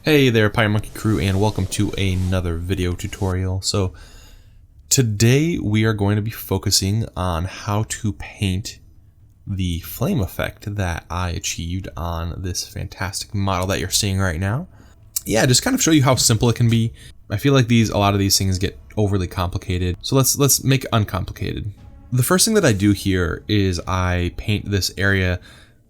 Hey there, Pirate Monkey Crew, and welcome to another video tutorial. So today we are going to be focusing on how to paint the flame effect that I achieved on this fantastic model that you're seeing right now. Yeah, just kind of show you how simple it can be. I feel like a lot of these things get overly complicated, so let's make it uncomplicated. The first thing that I do here is I paint this area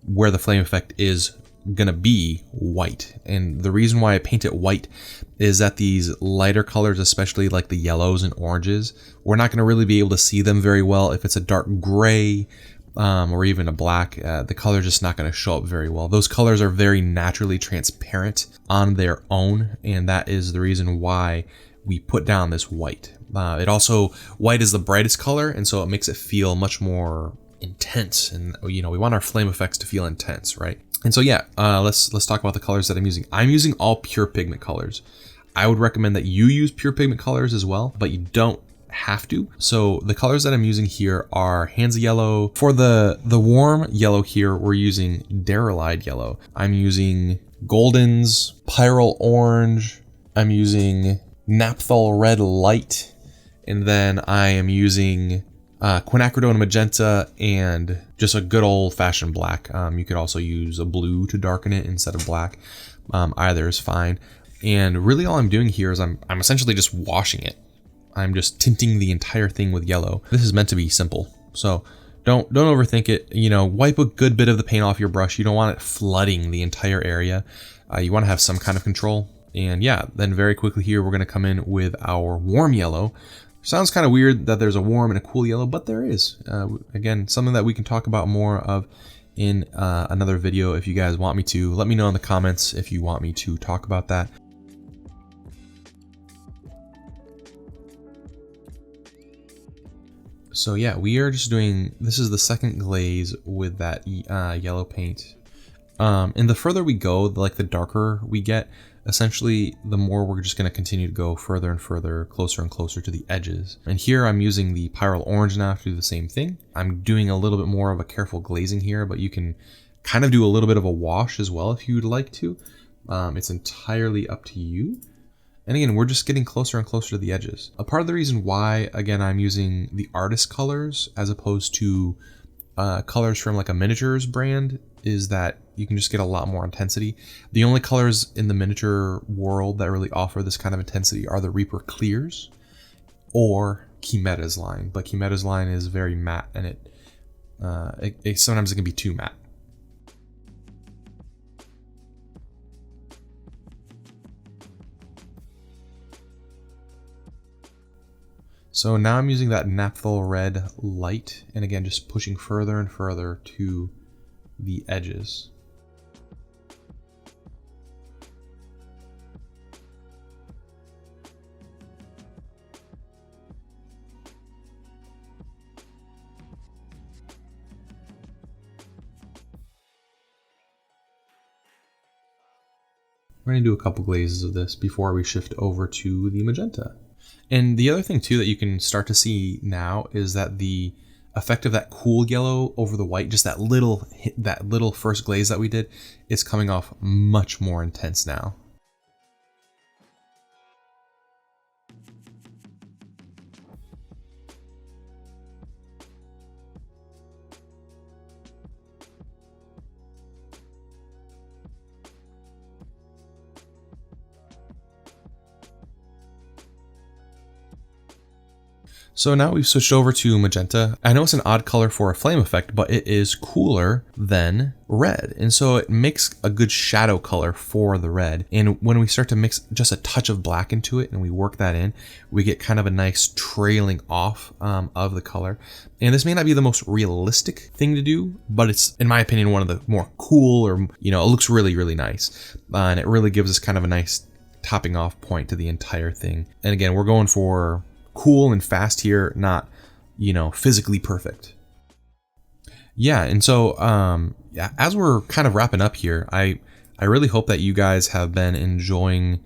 where the flame effect is gonna be white, and the reason why I paint it white is that these lighter colors, especially like the yellows and oranges, we're not gonna really be able to see them very well. If it's a dark gray or even a black, the color's just not gonna show up very well. Those colors are very naturally transparent on their own, and that is the reason why we put down this white. White is the brightest color, and so it makes it feel much more intense, and we want our flame effects to feel intense, right? And so yeah, let's talk about the colors that I'm using. I'm using all pure pigment colors. I would recommend that you use pure pigment colors as well, but you don't have to. So the colors that I'm using here are Hansa yellow. For the warm yellow here, we're using Darylide yellow. I'm using Goldens, Pyrrole orange. I'm using Naphthol red light, and then I am using quinacridone magenta and just a good old-fashioned black. You could also use a blue to darken it instead of black. Either is fine. And really all I'm doing here is I'm essentially just washing it. I'm just tinting the entire thing with yellow. This is meant to be simple, so don't overthink it. Wipe a good bit of the paint off your brush. You don't want it flooding the entire area. You want to have some kind of control. And yeah, then very quickly here we're going to come in with our warm yellow. Sounds kind of weird that there's a warm and a cool yellow, but there is. Again, something that we can talk about more of in another video if you guys want me to. Let me know in the comments if you want me to talk about that. So yeah, we are just doing, this is the second glaze with that yellow paint. And the further we go, like the darker we get, essentially the more we're just going to continue to go further and further, closer and closer to the edges. And here I'm using the Pyrrole orange now to do the same thing. I'm doing a little bit more of a careful glazing here, but you can kind of do a little bit of a wash as well if you'd like to. It's entirely up to you. And again, we're just getting closer and closer to the edges. A part of the reason why, again, I'm using the artist colors as opposed to colors from like a miniatures brand is that you can just get a lot more intensity. The only colors in the miniature world that really offer this kind of intensity are the Reaper Clears or Chimera's line, but Chimera's line is very matte, and sometimes it can be too matte. So now I'm using that Naphthol red light, and again, just pushing further and further to the edges. We're going to do a couple glazes of this before we shift over to the magenta. And the other thing too that you can start to see now is that the effect of that cool yellow over the white, just that little first glaze that we did, is coming off much more intense now. So now we've switched over to magenta. I know it's an odd color for a flame effect, but it is cooler than red. And so it makes a good shadow color for the red. And when we start to mix just a touch of black into it and we work that in, we get kind of a nice trailing off of the color. And this may not be the most realistic thing to do, but it's, in my opinion, one of the more cool, or, it looks really, really nice. And it really gives us kind of a nice topping off point to the entire thing. And again, we're going for cool and fast here, not physically perfect. Yeah, and so yeah, as we're kind of wrapping up here, I really hope that you guys have been enjoying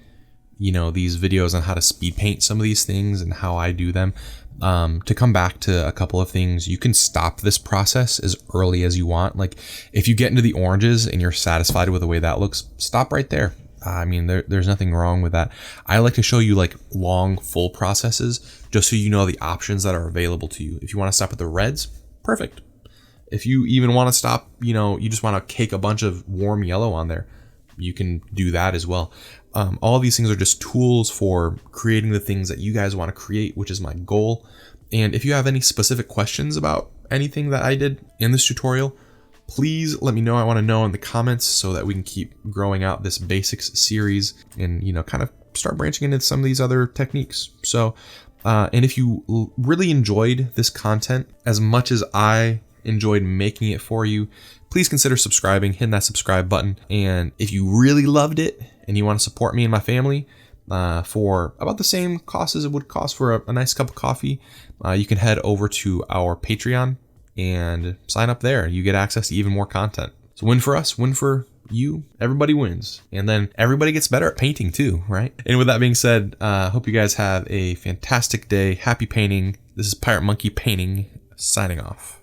these videos on how to speed paint some of these things and how I do them. To come back to a couple of things, you can stop this process as early as you want. Like if you get into the oranges and you're satisfied with the way that looks, stop right there. I mean, there's nothing wrong with that. I like to show you like long, full processes just so you know the options that are available to you. If you want to stop at the reds, perfect. If you even want to stop, you just want to cake a bunch of warm yellow on there, you can do that as well. All these things are just tools for creating the things that you guys want to create, which is my goal. And if you have any specific questions about anything that I did in this tutorial, please let me know. I want to know in the comments so that we can keep growing out this basics series and, kind of start branching into some of these other techniques. So, and if you really enjoyed this content as much as I enjoyed making it for you, please consider subscribing, hitting that subscribe button. And if you really loved it and you want to support me and my family for about the same cost as it would cost for a nice cup of coffee, you can head over to our Patreon and sign up there. You get access to even more content. So win for us, win for you, everybody wins. And then everybody gets better at painting too, right? And with that being said, hope you guys have a fantastic day. Happy painting. This is Pirate Monkey Painting signing off.